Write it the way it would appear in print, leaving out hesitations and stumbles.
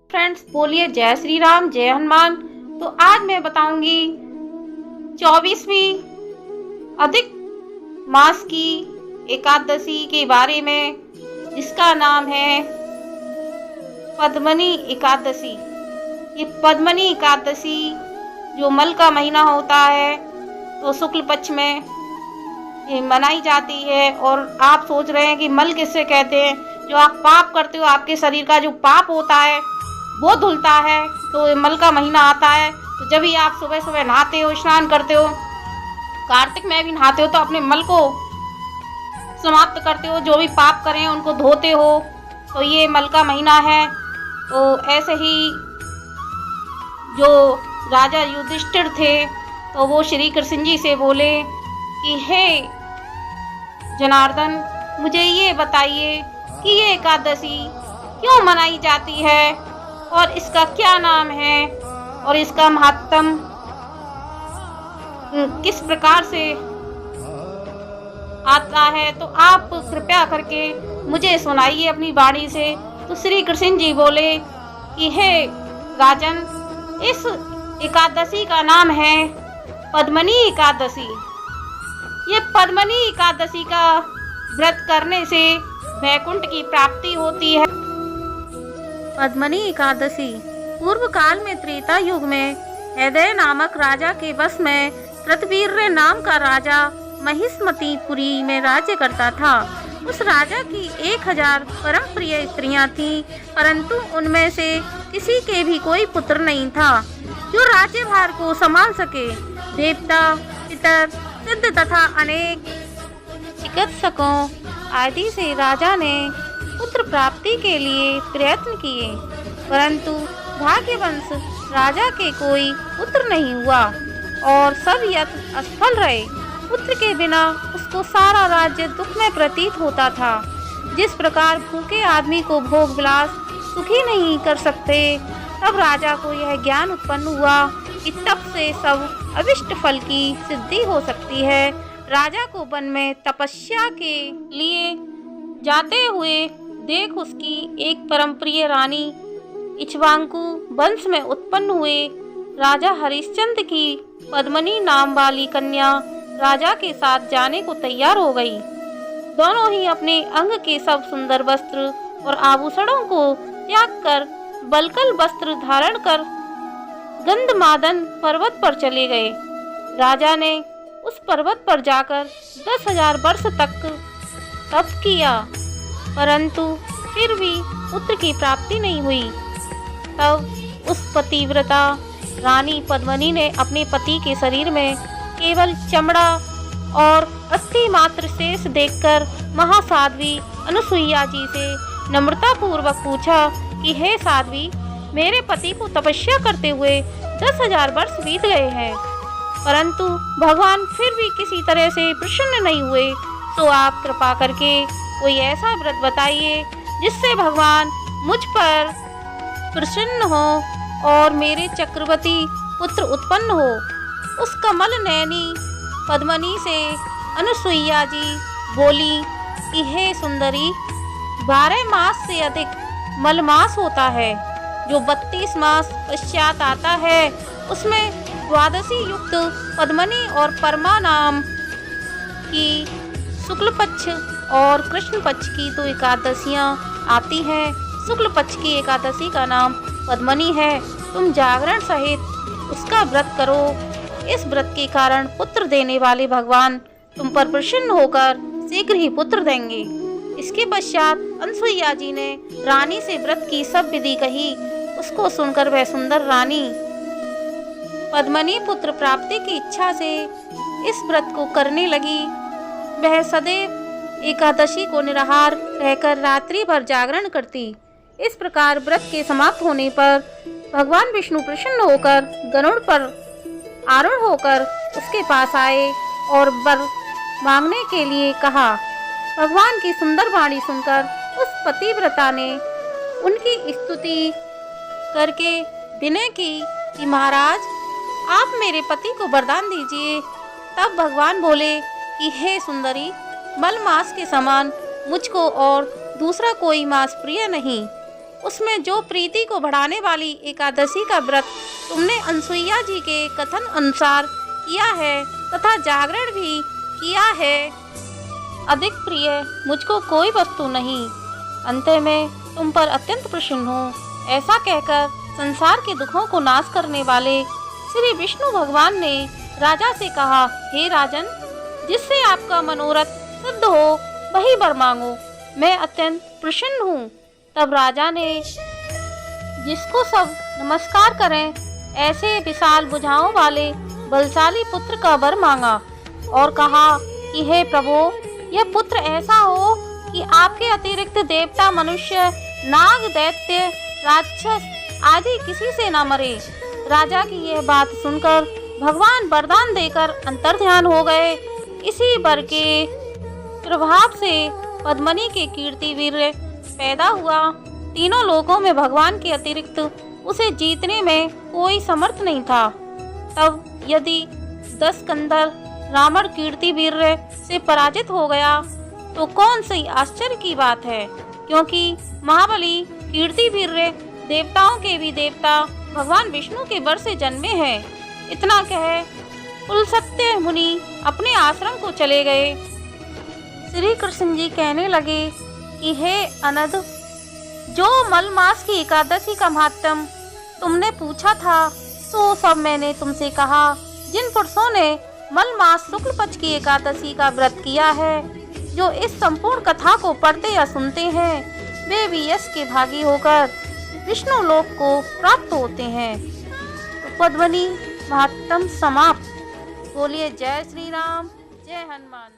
Friends, बोलिए जय श्री राम, जय हनुमान। तो आज मैं बताऊंगी 24वीं अधिक मास की एकादशी के बारे में, जिसका नाम है पद्मनी एकादशी। ये पद्मनी एकादशी जो मल का महीना होता है तो शुक्ल पक्ष में ये मनाई जाती है। और आप सोच रहे हैं कि मल किससे कहते हैं? जो आप पाप करते हो, आपके शरीर का जो पाप होता है वो धुलता है, तो मल का महीना आता है। तो जब भी आप सुबह सुबह नहाते हो, स्नान करते हो, कार्तिक में भी नहाते हो, तो अपने मल को समाप्त करते हो, जो भी पाप करें उनको धोते हो। तो ये मल का महीना है। तो ऐसे ही जो राजा युधिष्ठिर थे तो वो श्री कृष्ण जी से बोले कि हे जनार्दन, मुझे ये बताइए कि ये एकादशी क्यों मनाई जाती है और इसका क्या नाम है और इसका महत्व किस प्रकार से आता है। तो आप कृपया करके मुझे सुनाइए अपनी वाणी से। तो श्री कृष्ण जी बोले कि हे राजन, इस एकादशी का नाम है पद्मनी एकादशी। ये पद्मनी एकादशी का व्रत करने से वैकुंठ की प्राप्ति होती है। पद्मनी एकादशी पूर्व काल में त्रेता युग में हृदय नामक राजा के वश में कृतवीर्य नाम का राजा महिष्मतीपुरी में राज्य करता था। उस राजा की 1000 परम प्रिय स्त्रियां थीं, परंतु उनमें से किसी के भी कोई पुत्र नहीं था जो राज्यभार को संभाल सके। देवता, पितर, सिद्ध तथा अनेक चिकित्सकों आदि से राजा ने पुत्र प्राप्ति के लिए प्रयत्न किए, परंतु भाग्यवश राजा के कोई पुत्र नहीं हुआ और सब यत्न असफल रहे। पुत्र के बिना उसको सारा राज्य दुख में प्रतीत होता था। जिस प्रकार भूखे आदमी को भोग विलास सुखी नहीं कर सकते, तब राजा को यह ज्ञान उत्पन्न हुआ कि तप से सब अभिष्ट फल की सिद्धि हो सकती है। राजा को वन में तपस्या के लिए जाते हुए देख उसकी एक परम प्रिय रानी इक्ष्वाकु वंश में उत्पन्न हुए राजा हरिश्चंद्र की पद्मनी नाम वाली कन्या राजा के साथ जाने को तैयार हो गई। दोनों ही अपने अंग के सब सुंदर वस्त्र और आभूषणों को त्याग कर बलकल वस्त्र धारण कर गंधमादन पर्वत पर चले गए। राजा ने उस पर्वत पर जाकर 10,000 वर्ष तक तप किया, परंतु फिर भी पुत्र की प्राप्ति नहीं हुई। तब उस पतिव्रता रानी पद्मनी ने अपने पति के शरीर में केवल चमड़ा और अस्थि मात्र शेष देखकर महासाध्वी अनुसुईया जी से नम्रता पूर्वक पूछा कि हे साध्वी, मेरे पति को तपस्या करते हुए 10,000 वर्ष बीत गए हैं, परंतु भगवान फिर भी किसी तरह से प्रसन्न नहीं हुए। तो आप कृपा करके कोई ऐसा व्रत बताइए जिससे भगवान मुझ पर प्रसन्न हो और मेरे चक्रवर्ती पुत्र उत्पन्न हो। उस कमल नैनी पद्मनी से अनुसुईया जी बोली कि हे सुंदरी, 12 मास से अधिक मलमास होता है, जो 32 मास पश्चात आता है। उसमें द्वादशी युक्त पद्मनी और परमा नाम की शुक्ल पक्ष और कृष्ण पक्ष की तो एकादशियाँ आती हैं। शुक्ल पक्ष की एकादशी का नाम पद्मनी है। तुम जागरण सहित उसका व्रत करो। इस व्रत के कारण पुत्र देने वाले भगवान तुम पर प्रसन्न होकर शीघ्र ही पुत्र देंगे। इसके पश्चात अनुसुईया जी ने रानी से व्रत की सब विधि कही। उसको सुनकर वह सुंदर रानी पद्मनी पुत्र प्राप्ति की इच्छा से इस व्रत को करने लगी। वह सदैव एकादशी को निराहार रहकर रात्रि भर जागरण करती। इस प्रकार व्रत के समाप्त होने पर भगवान विष्णु प्रसन्न होकर गरुड़ पर आरूढ़ होकर उसके पास आए और वर मांगने के लिए कहा। भगवान की सुंदर वाणी सुनकर उस पतिव्रता ने उनकी स्तुति करके विनय की कि महाराज, आप मेरे पति को वरदान दीजिए। तब भगवान बोले कि हे सुंदरी, मल मास के समान मुझको और दूसरा कोई मास प्रिय नहीं। उसमें जो प्रीति को बढ़ाने वाली एकादशी का व्रत तुमने अनसुईया जी के कथन अनुसार किया है तथा जागरण भी किया है, अधिक प्रिय मुझको कोई वस्तु नहीं। अंत में तुम पर अत्यंत प्रसन्न हूँ। ऐसा कहकर संसार के दुखों को नाश करने वाले श्री विष्णु भगवान ने राजा से कहा, हे राजन, जिससे आपका मनोरथ सिद्ध हो वही वर मांगो, मैं अत्यंत प्रसन्न हूँ। तब राजा ने जिसको सब नमस्कार करें ऐसे विशाल भुजाओं वाले बलशाली पुत्र का वर मांगा और कहा कि हे प्रभु, यह पुत्र ऐसा हो कि आपके अतिरिक्त देवता, मनुष्य, नाग, दैत्य, राक्षस आदि किसी से न मरे। राजा की यह बात सुनकर भगवान वरदान देकर अंतर्ध्यान हो गए। इसी वर के प्रभाव से पद्मनी के कीर्ति वीर्य पैदा हुआ। तीनों लोकों में भगवान के अतिरिक्त उसे जीतने में कोई समर्थ नहीं था। तब यदि 10 कंदर रावण कीर्ति वीर्य से पराजित हो गया तो कौन सी आश्चर्य की बात है, क्योंकि महाबली कीर्ति वीर्य देवताओं के भी देवता भगवान विष्णु के वर से जन्मे हैं। इतना कह कुलसत्य मुनि अपने आश्रम को चले गए। श्री कृष्ण जी कहने लगे कि हे अनद, जो मल मास की एकादशी का महात्म तुमने पूछा था सो सब मैंने तुमसे कहा। जिन पुरुषों ने मल मास शुक्ल पक्ष की एकादशी का व्रत किया है, जो इस संपूर्ण कथा को पढ़ते या सुनते हैं, वे भी यश के भागी होकर विष्णु लोक को प्राप्त होते हैं। तो पद्मनी महात्म समाप्त। बोलिए जय श्री राम, जय हनुमान।